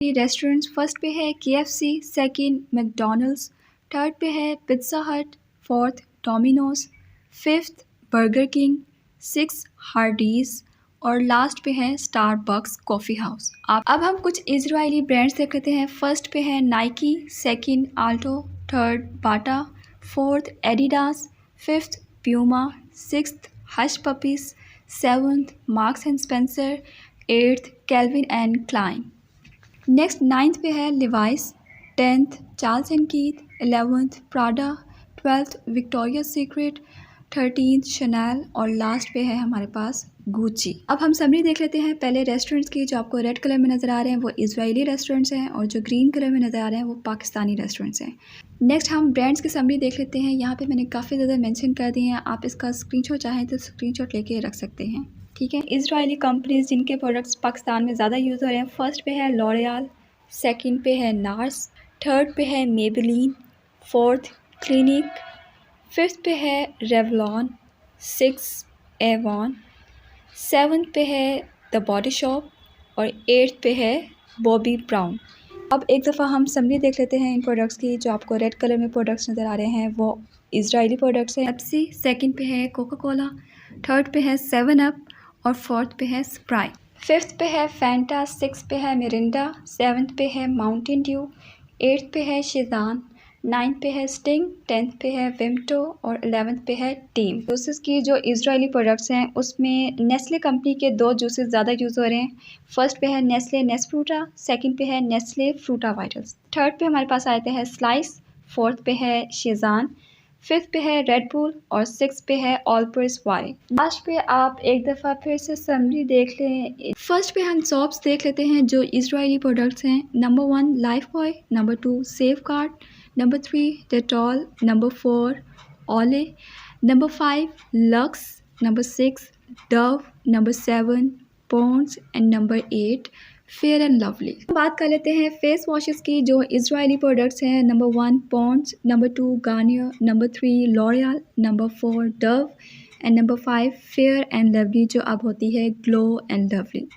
Restaurants first पे है KFC, second McDonald's, third पे है पिज़्ज़ा हट, fourth Domino's, fifth burger king, six Hardy's और लास्ट पे है स्टारबक्स कॉफ़ी हाउस। अब हम कुछ इजरायली ब्रांड्स देख लेते हैं। फर्स्ट पे है Nike, second Aldo, third Bata, fourth Adidas, fifth Puma, sixth Hush Puppies, seventh Marks and Spencer, eighth Calvin and Klein. Next ninth पे है Levi's, tenth Charles and Keith, 11th Prada, 12th Victoria Secret, 13th Chanel और last पे है हमारे पास Gucci. अब हम summary देख लेते हैं पहले रेस्टोरेंट्स की। जो आपको रेड कलर में नज़र आ रहे हैं वो इजरायली रेस्टोरेंट्स हैं और जो ग्रीन कलर में नज़र आ रहे हैं वो पाकिस्तानी रेस्टोरेंट्स हैं। नेक्स्ट हम ब्रांड्स की समरी देख लेते हैं। यहाँ पे मैंने काफ़ी ज़्यादा मेंशन कर दिए हैं, आप इसका स्क्रीनशॉट चाहें तो स्क्रीनशॉट लेके रख सकते हैं। ठीक है, इजरायली कंपनीज जिनके प्रोडक्ट्स पाकिस्तान में ज़्यादा यूज़ हो रहे हैं। फर्स्ट पे है लॉरियल, सेकंड पे है नार्स, थर्ड पे है मेबेलिन, फोर्थ क्लिनिक, फिफ्थ पे है रेवलॉन, सिक्स एवॉन, सेवन्थ पे है द बॉडी शॉप और एट्थ पे है बॉबी ब्राउन। अब एक दफ़ा हम समरी देख लेते हैं इन प्रोडक्ट्स की। जो आपको रेड कलर में प्रोडक्ट्स नज़र आ रहे हैं वो इजरायली प्रोडक्ट्स हैं। पेप्सी, सेकंड पे है कोका कोला, थर्ड पे है 7 अप और फोर्थ पे है स्प्राइट, फिफ्थ पे है फैंटा, सिक्स पे है मिरिंडा, सेवन्थ पे है माउंटेन ड्यू, एट्थ पे है शिजान, नाइन्थ पे है स्टिंग, 10th पे है विमटो और 11th पे है टीम। जूसेस की जो इजरायली प्रोडक्ट्स हैं उसमें नेस्ले कंपनी के 2 जूसेस ज़्यादा यूज़ हो रहे हैं। फर्स्ट पे है नेस्ले नेस्फ्रूटा, सेकंड पे है नेस्ले फ्रूटा वाइटल्स, थर्ड पे हमारे पास आते हैं स्लाइस, फोर्थ पे है शेजान, फिफ्थ पे है रेड बुल और सिक्स पे है ऑलपर्स वाई। लास्ट पे आप एक दफ़ा फिर से समरी देख लें। फर्स्ट पे हम सॉप्स देख लेते हैं जो इजरायली प्रोडक्ट्स हैं। Number 1 Lifebuoy, number 2 Safeguard, number 3 Dettol, number 4 Olay, number 5 Lux, number 6 Dove, number 7 Pond's and number 8 Fair and Lovely. बात कर लेते हैं फेस वॉशेस की जो इजरायली प्रोडक्ट्स हैं। Number 1 Pond's, number 2 Garnier, number 3 L'Oreal, number 4 Dove and number 5 Fair and Lovely जो अब होती है glow and lovely.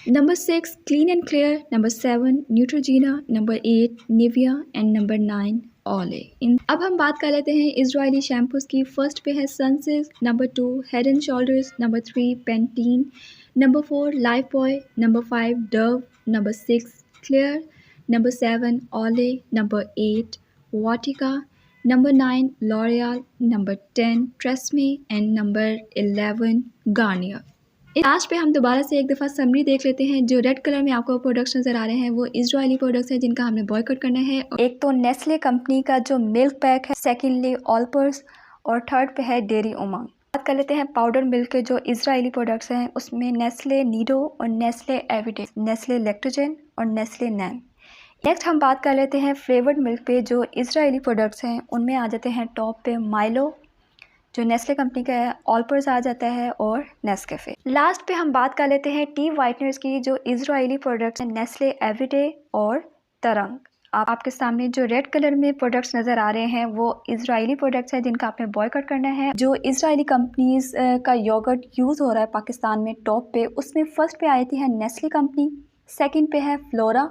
Number 6 clean and clear, number 7 Neutrogena, number 8 Nivea and number 9 ओले। अब हम बात कर लेते हैं इजरायली शैम्पूज़ की। फर्स्ट पे है Sunsilk, number 2 Head and Shoulders, number 3 Pantene, number 4 Lifebuoy, number 5 Dove, number 6 Clear, number 7 Olay, number 8 Vatika, number 9 L'Oreal, number 10 Tresemme and number 11 Garnier. Last पे हम दोबारा से एक दफ़ा समरी देख लेते हैं। जो रेड कलर में आपको प्रोडक्ट्स नज़र आ रहे हैं वो इजरायली प्रोडक्ट्स हैं जिनका हमने बॉयकॉट करना है। एक तो नेस्ले कंपनी का जो मिल्क पैक है, सेकेंडली ऑलपर्स और थर्ड पे है डेयरी उमंग। बात कर लेते हैं पाउडर मिल्क के जो इजरायली प्रोडक्ट्स हैं उसमें नेस्ले नीडो और नेस्ले एविडे, नेस्ले लैक्टोजेन और नेस्ले नैन। नेक्स्ट हम बात कर लेते हैं फ्लेवर्ड मिल्क पे। जो इजरायली प्रोडक्ट्स हैं उनमें आ जाते हैं टॉप पे माइलो जो नेस्ले कंपनी का है, ऑलपर्स आ जाता है और नेस्कैफे। लास्ट पे हम बात कर लेते हैं टी वाइटनर्स की जो इजरायली प्रोडक्ट्स हैं, नेस्ले एवरीडे और तरंग। आपके सामने जो रेड कलर में प्रोडक्ट्स नज़र आ रहे हैं वो इजरायली प्रोडक्ट्स हैं जिनका आपने बॉयकॉट करना है। जो इजरायली कंपनीज का योगर्ट यूज़ हो रहा है पाकिस्तान में टॉप पे, उसमें फर्स्ट पे आई थी है नेस्ले कंपनी, सेकेंड पे है फ्लोरा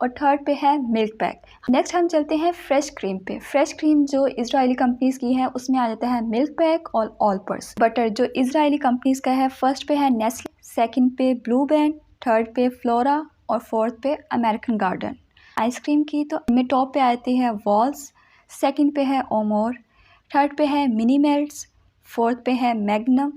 और थर्ड पे है मिल्क पैक। नेक्स्ट हम चलते हैं फ्रेश क्रीम पे। फ्रेश क्रीम जो इजरायली कंपनीज की है उसमें आ जाता है मिल्क पैक और ऑलपर्स। बटर जो इजरायली कंपनीज का है फर्स्ट पे है नेस्ले, सेकंड पे ब्लू बैंड, थर्ड पे फ्लोरा और फोर्थ पे अमेरिकन गार्डन। आइसक्रीम की तो में टॉप पे आती है वॉल्स, सेकंड पे है ओमोर, थर्ड पे है मिनी मेल्ट्स, फोर्थ पे है मैग्नम,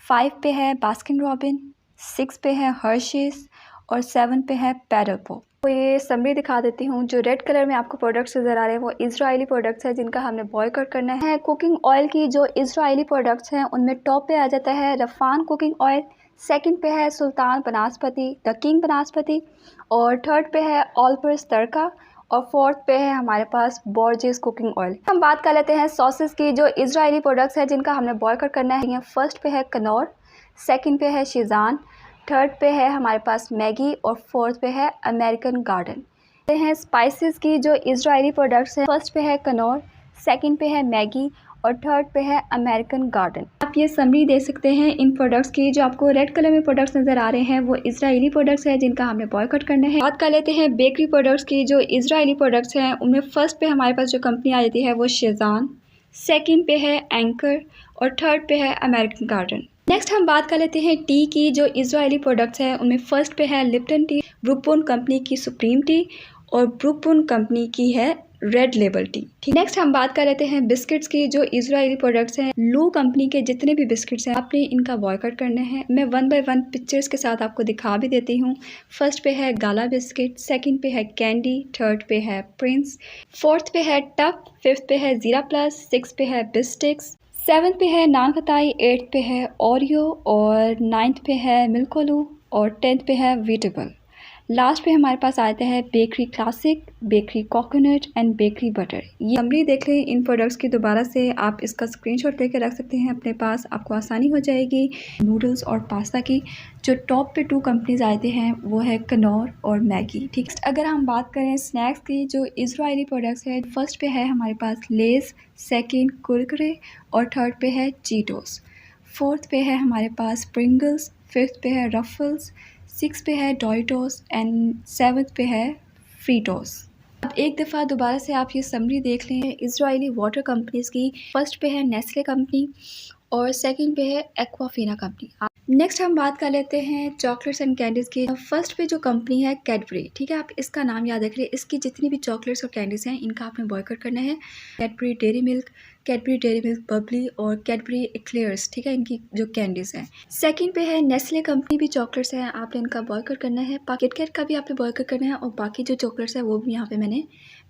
5 पे है बास्किन रॉबिन, 6 पे है हर्शीज और 7 पे है पैडल पॉप। तो ये समरी दिखा देती हूँ। जो रेड कलर में आपको प्रोडक्ट्स नज़र आ रहे हैं वो इजरायली प्रोडक्ट्स हैं जिनका हमने बॉयकॉट करना है। कुकिंग ऑयल की जो इजरायली प्रोडक्ट्स हैं उनमें टॉप पे आ जाता है रफ़ान कुकिंग ऑयल, सेकंड पे है सुल्तान बनास्पति द किंग बनास्पति और थर्ड पे है ऑलपर्स तड़का और फोर्थ पे है हमारे पास बोर्जेस कुकिंग ऑयल। हम बात कर लेते हैं सॉसेस की। जो इजरायली प्रोडक्ट्स हैं जिनका हमने बॉयकॉट करना है, फर्स्ट पे है कनौर, सेकंड पे है शिजान, थर्ड पे है हमारे पास मैगी और फोर्थ पे है अमेरिकन गार्डन। हैं स्पाइसेस की जो इजरायली प्रोडक्ट्स हैं, फर्स्ट पे है कनौर, सेकंड पे है मैगी और थर्ड पे है अमेरिकन गार्डन। आप ये समरी देख सकते हैं इन प्रोडक्ट्स की। जो आपको रेड कलर में प्रोडक्ट्स नज़र आ रहे हैं वो इजरायली प्रोडक्ट्स हैं जिनका हमने बॉयकॉट करना है। बात कर लेते हैं बेकरी प्रोडक्ट्स की। जो इजरायली प्रोडक्ट्स हैं उनमें फर्स्ट पे हमारे पास जो कंपनी आ जाती है वो शेज़ान, सेकंड पे है एंकर और थर्ड पे है अमेरिकन गार्डन। नेक्स्ट हम बात कर लेते हैं टी की। जो इजरायली प्रोडक्ट्स हैं उनमें फर्स्ट पे है लिप्टन टी, ब्रूक कंपनी की सुप्रीम टी और ब्रूक कंपनी की है रेड लेबल टी। ठीक, नेक्स्ट हम बात कर लेते हैं बिस्किट्स की। जो इजरायली प्रोडक्ट्स हैं लू कंपनी के जितने भी बिस्किट्स हैं आपने इनका बॉयकॉट करना है। मैं 1 बाय 1 पिक्चर्स के साथ आपको दिखा भी देती हूँ। फर्स्ट पे है गाला बिस्किट, सेकंड पे है कैंडी, थर्ड पे है प्रिंस, फोर्थ पे है टफ, फिफ्थ पे है जीरा प्लस, सिक्स पे है बिस्टिक्स, सेवन्थ पे है नान खताई, एट्थ पे है ओरियो और नाइन्थ पे है मिल्कोलू और 10th पे है वीटेबल। लास्ट पे हमारे पास आते हैं bakery classic, bakery coconut and bakery butter. ये समरी देख लें इन प्रोडक्ट्स की दोबारा से। आप इसका स्क्रीनशॉट लेकर रख सकते हैं अपने पास, आपको आसानी हो जाएगी। नूडल्स और पास्ता की जो टॉप पे 2 कंपनीज आते हैं वो है कनौर और मैगी। ठीक, अगर हम बात करें स्नैक्स की, जो इजरायली प्रोडक्ट्स है फर्स्ट पे है हमारे पास लेस, सेकेंड कुरकुरे और थर्ड पे है चीटोस, फोर्थ पे है हमारे पास प्रिंगल्स, फिफ्थ पे है रफल्स, 6 पे है डोरिटोस एंड 7th पे है फ्रीटोस। अब एक दफ़ा दोबारा से आप ये समरी देख लें इजरायली वाटर कंपनीज़ की। फर्स्ट पे है नेस्ले कंपनी और सेकंड पे है एक्वाफिना कंपनी। नेक्स्ट हम बात कर लेते हैं चॉकलेट्स एंड कैंडीज़ की। फर्स्ट पे जो कंपनी है कैडबरी। ठीक है, आप इसका नाम याद रखिए। इसकी जितनी भी चॉकलेट्स और कैंडीज़ हैं इनका आपने बॉयकॉट करना है। कैडबरी डेयरी मिल्क बबली और कैडबरी एक्लेयर्स। ठीक है, इनकी जो कैंडीज़ हैं। सेकंड पे है नेस्ले कंपनी भी चॉकलेट्स हैं, आपने इनका बॉयकॉट करना है। किटकैट का भी आपने बॉयकॉट करना है और बाकी जो चॉकलेट्स हैं वो भी यहाँ पे मैंने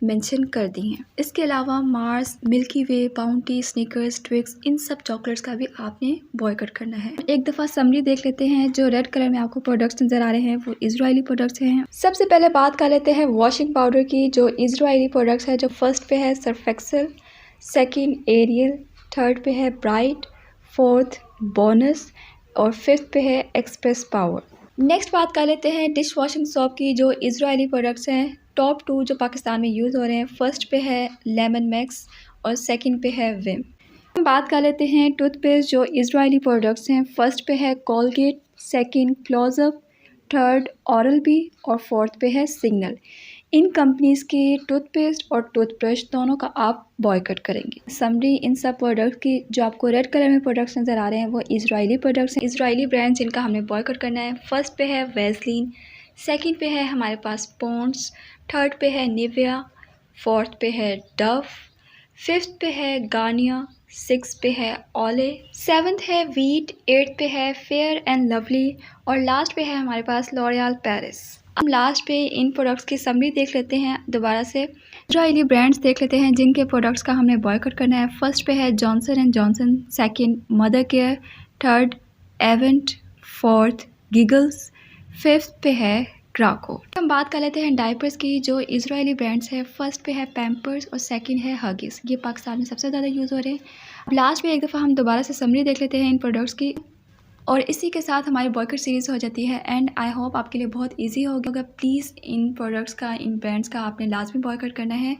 मेंशन कर दी हैं। इसके अलावा मार्स, मिल्की वे, बाउंटी, स्निकर्स, ट्विक्स, इन सब चॉकलेट्स का भी आपने बॉयकॉट करना है। एक दफ़ा समरी देख लेते हैं। जो रेड कलर में आपको प्रोडक्ट्स नज़र आ रहे हैं वो इजरायली प्रोडक्ट्स हैं। सबसे पहले बात कर लेते हैं वॉशिंग पाउडर की। जो इजरायली प्रोडक्ट्स है, जो फर्स्ट पे है Surf Excel, second Ariel, third पे है ब्राइट, फोर्थ बोनस और फिफ्थ पे है एक्सप्रेस पावर। नेक्स्ट बात कर लेते हैं डिश वॉशिंग सोप की। जो इजरायली प्रोडक्ट्स हैं टॉप 2 जो पाकिस्तान में यूज़ हो रहे हैं, फर्स्ट पे है लेमन मैक्स और सेकंड पे है विम। हम बात कर लेते हैं टूथपेस्ट। जो इजरायली प्रोडक्ट्स हैं फर्स्ट पे है Colgate, second Closeup, third Oral B और फोर्थ पे है सिग्नल। इन कंपनीज़ की टूथपेस्ट और टूथब्रश दोनों का आप बॉयकॉट करेंगे। समरी इन सब प्रोडक्ट्स की। जो आपको रेड कलर में प्रोडक्ट्स नज़र आ रहे हैं वो इजरायली प्रोडक्ट्स हैं। इजरायली ब्रांड्स जिनका हमने बॉयकॉट करना है। फर्स्ट पे है वैसलीन, सेकंड पे है हमारे पास पॉन्ड्स, थर्ड पे है निविया, फोर्थ पे है डव, फिफ्थ पे है गार्नियर, 6 पे है ओले, 7th है वीट, 8th पे है फेयर एंड लवली और लास्ट पे है हमारे पास लॉरियल पेरिस। हम लास्ट पे इन प्रोडक्ट्स की समरी देख लेते हैं दोबारा से। इजरायली ब्रांड्स देख लेते हैं जिनके प्रोडक्ट्स का हमने बॉयकॉट करना है। फर्स्ट पे है Johnson and Johnson, second Mother Care, third Avent, fourth Giggles, fifth पे है ग्राको। हम बात कर लेते हैं डायपर्स की। जो इजरायली ब्रांड्स है फर्स्ट पे है पैम्पर्स और सेकंड है हगीज। ये पाकिस्तान में सबसे ज़्यादा यूज़ हो रहे हैं। अब लास्ट में एक दफ़ा हम दोबारा से समरी देख लेते हैं इन प्रोडक्ट्स की और इसी के साथ हमारी बॉयकॉट सीरीज़ हो जाती है। एंड आई होप आपके लिए बहुत ईजी होगा। प्लीज़ इन प्रोडक्ट्स का, इन ब्रांड्स का आपने लाजमी बॉयकॉट करना है।